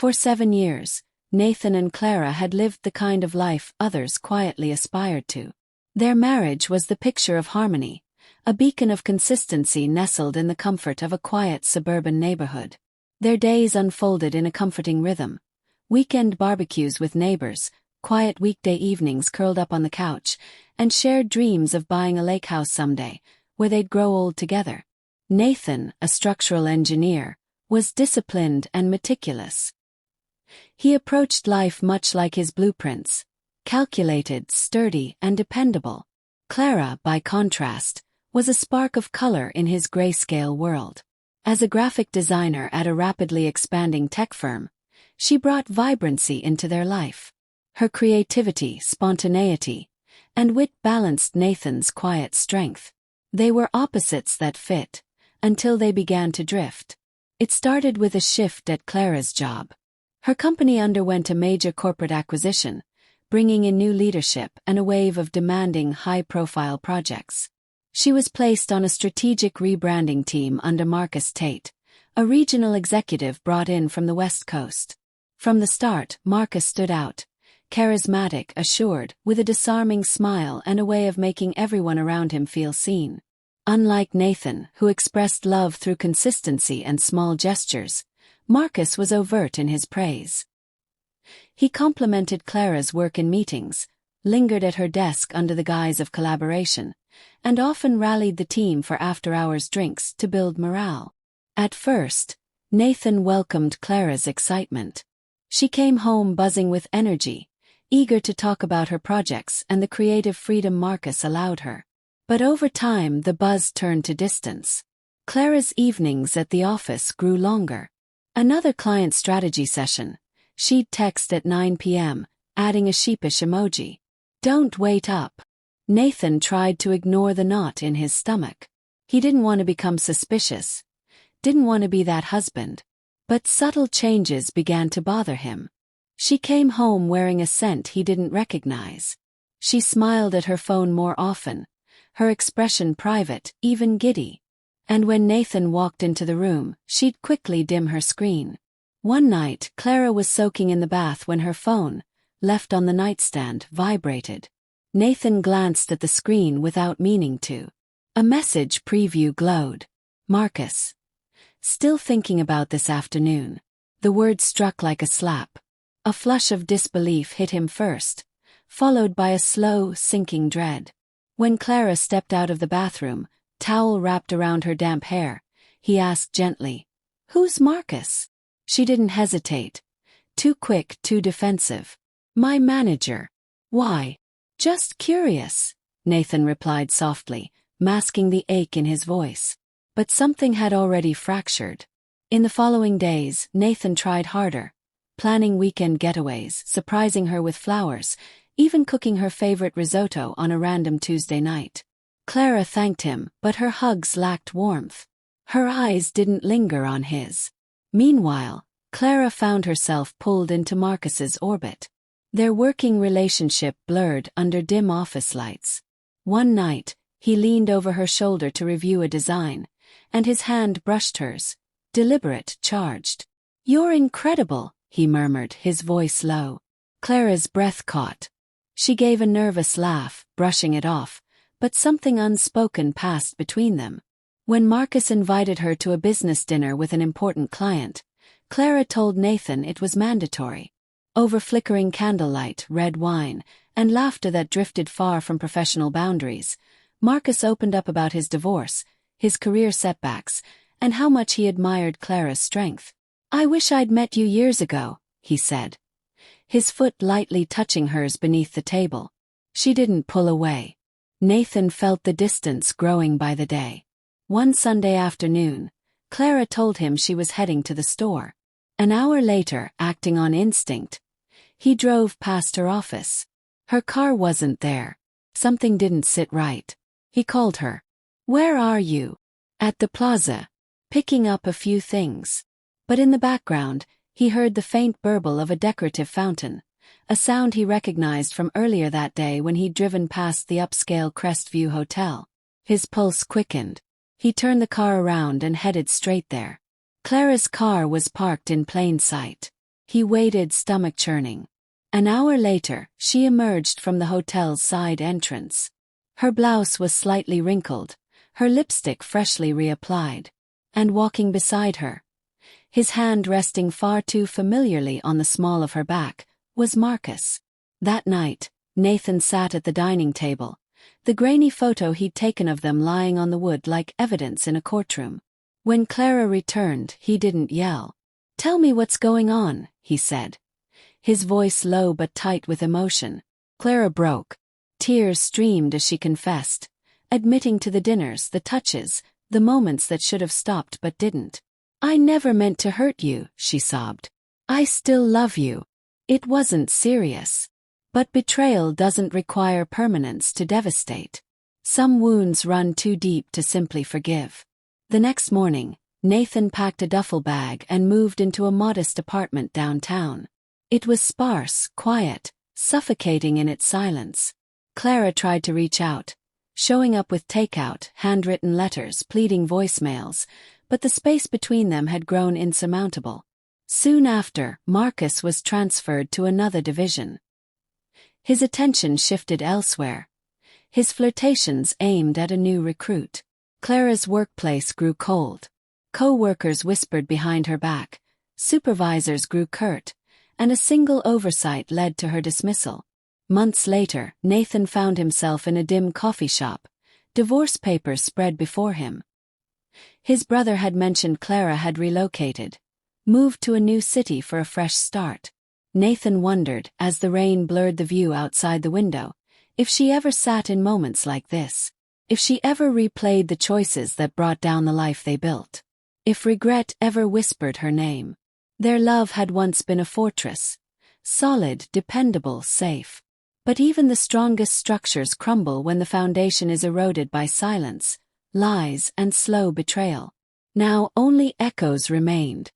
For 7 years, Nathan and Clara had lived the kind of life others quietly aspired to. Their marriage was the picture of harmony, a beacon of consistency nestled in the comfort of a quiet suburban neighborhood. Their days unfolded in a comforting rhythm. Weekend barbecues with neighbors, quiet weekday evenings curled up on the couch, and shared dreams of buying a lake house someday, where they'd grow old together. Nathan, a structural engineer, was disciplined and meticulous. He approached life much like his blueprints, calculated, sturdy, and dependable. Clara, by contrast, was a spark of color in his grayscale world. As a graphic designer at a rapidly expanding tech firm, she brought vibrancy into their life. Her creativity, spontaneity, and wit balanced Nathan's quiet strength. They were opposites that fit, until they began to drift. It started with a shift at Clara's job. Her company underwent a major corporate acquisition, bringing in new leadership and a wave of demanding high-profile projects. She was placed on a strategic rebranding team under Marcus Tate, a regional executive brought in from the West Coast. From the start, Marcus stood out, charismatic, assured, with a disarming smile and a way of making everyone around him feel seen. Unlike Nathan, who expressed love through consistency and small gestures, Marcus was overt in his praise. He complimented Clara's work in meetings, lingered at her desk under the guise of collaboration, and often rallied the team for after-hours drinks to build morale. At first, Nathan welcomed Clara's excitement. She came home buzzing with energy, eager to talk about her projects and the creative freedom Marcus allowed her. But over time the buzz turned to distance. Clara's evenings at the office grew longer. Another client strategy session. She'd text at 9 p.m., adding a sheepish emoji. "Don't wait up." Nathan tried to ignore the knot in his stomach. He didn't want to become suspicious. Didn't want to be that husband. But subtle changes began to bother him. She came home wearing a scent he didn't recognize. She smiled at her phone more often, her expression private, even giddy. And when Nathan walked into the room, she'd quickly dim her screen. One night, Clara was soaking in the bath when her phone, left on the nightstand, vibrated. Nathan glanced at the screen without meaning to. A message preview glowed. "Marcus. Still thinking about this afternoon." The word struck like a slap. A flush of disbelief hit him first, followed by a slow, sinking dread. When Clara stepped out of the bathroom, towel wrapped around her damp hair, he asked gently, "Who's Marcus?" She didn't hesitate. Too quick, too defensive. "My manager." "Why?" "Just curious," Nathan replied softly, masking the ache in his voice. But something had already fractured. In the following days, Nathan tried harder, planning weekend getaways, surprising her with flowers, even cooking her favorite risotto on a random Tuesday night. Clara thanked him, but her hugs lacked warmth. Her eyes didn't linger on his. Meanwhile, Clara found herself pulled into Marcus's orbit. Their working relationship blurred under dim office lights. One night, he leaned over her shoulder to review a design, and his hand brushed hers, deliberate, charged. "You're incredible," he murmured, his voice low. Clara's breath caught. She gave a nervous laugh, brushing it off, but something unspoken passed between them. When Marcus invited her to a business dinner with an important client, Clara told Nathan it was mandatory. Over flickering candlelight, red wine, and laughter that drifted far from professional boundaries, Marcus opened up about his divorce, his career setbacks, and how much he admired Clara's strength. "I wish I'd met you years ago," he said, his foot lightly touching hers beneath the table. She didn't pull away. Nathan felt the distance growing by the day. One Sunday afternoon, Clara told him she was heading to the store. An hour later, acting on instinct, he drove past her office. Her car wasn't there. Something didn't sit right. He called her. "Where are you?" "At the plaza. Picking up a few things." But in the background, he heard the faint burble of a decorative fountain, a sound he recognized from earlier that day when he'd driven past the upscale Crestview Hotel. His pulse quickened. He turned the car around and headed straight there. Clara's car was parked in plain sight. He waited, stomach churning. An hour later, she emerged from the hotel's side entrance. Her blouse was slightly wrinkled, her lipstick freshly reapplied. And walking beside her, his hand resting far too familiarly on the small of her back, was Marcus. That night, Nathan sat at the dining table, the grainy photo he'd taken of them lying on the wood like evidence in a courtroom. When Clara returned, he didn't yell. "Tell me what's going on," he said, his voice low but tight with emotion. Clara broke. Tears streamed as she confessed, admitting to the dinners, the touches, the moments that should have stopped but didn't. "I never meant to hurt you," she sobbed. "I still love you. It wasn't serious." But betrayal doesn't require permanence to devastate. Some wounds run too deep to simply forgive. The next morning, Nathan packed a duffel bag and moved into a modest apartment downtown. It was sparse, quiet, suffocating in its silence. Clara tried to reach out, showing up with takeout, handwritten letters, pleading voicemails, but the space between them had grown insurmountable. Soon after, Marcus was transferred to another division. His attention shifted elsewhere, his flirtations aimed at a new recruit. Clara's workplace grew cold. Co-workers whispered behind her back, supervisors grew curt, and a single oversight led to her dismissal. Months later, Nathan found himself in a dim coffee shop, divorce papers spread before him. His brother had mentioned Clara had relocated, moved to a new city for a fresh start. Nathan wondered, as the rain blurred the view outside the window, if she ever sat in moments like this, if she ever replayed the choices that brought down the life they built, if regret ever whispered her name. Their love had once been a fortress, solid, dependable, safe. But even the strongest structures crumble when the foundation is eroded by silence, lies, and slow betrayal. Now only echoes remained.